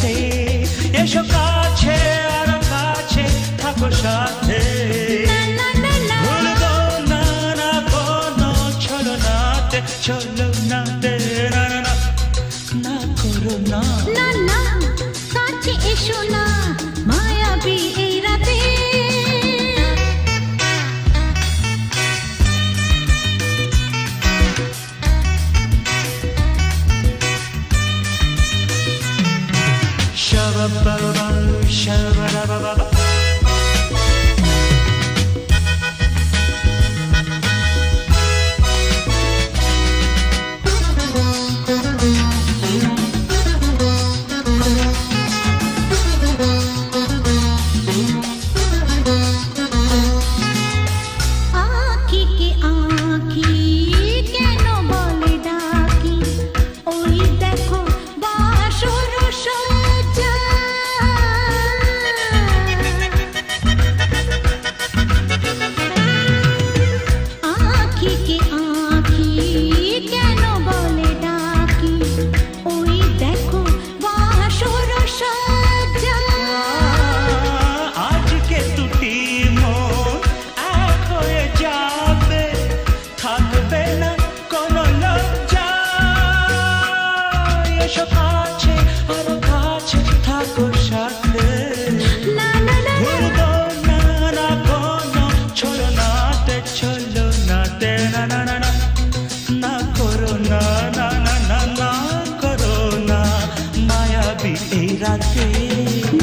রাতে এসো কাছে আর কাছে থাকো সাথে ভুলবো না না কোনো ছলনাতে ছলনাতে না না না না করো না না না কাছে এসো না মায়াবী এই রাতে Shabba-ba-ba, shabba-da-ba-ba-ba.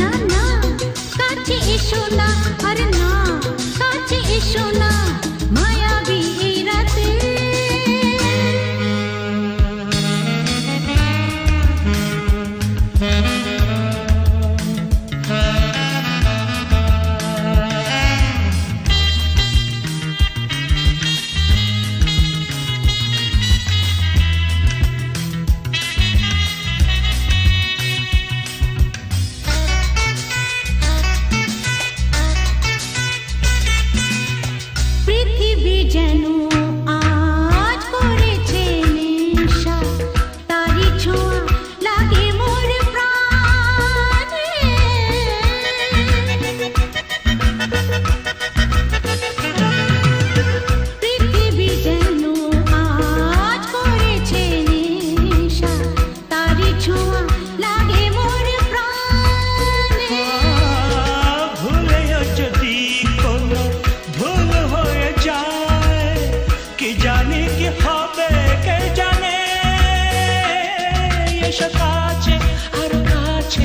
না না কাছে এসো না আরে না কাছে এসো না মায়াবী এই রাতে কাছে আর কাছে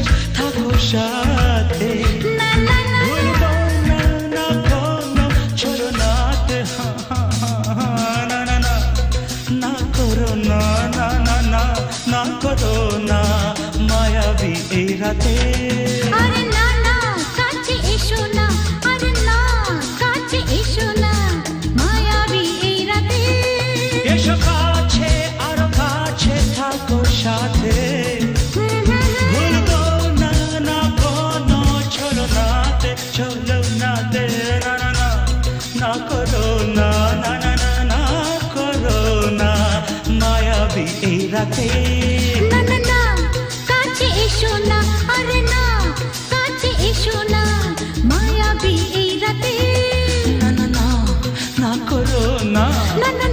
থাকো সাথে ভুলবো না না কোনো ছলনাতে না না না না করো না না না না না করো না মায়াবী এই রাতে আরে না না কাছে এসো না আরে না কাছে এসো না মায়াবী এই রাতে এসো কাছে আর কাছে থাকো সাথে ভুলবো না না কোনো ছলনাতে ছলনাতে না না না না করো না না না না না করো না মায়াবী এই রাতে না না না কাছে এসো না আরে না কাছে এসো না মায়াবী এই রাতে না না না না করো না না না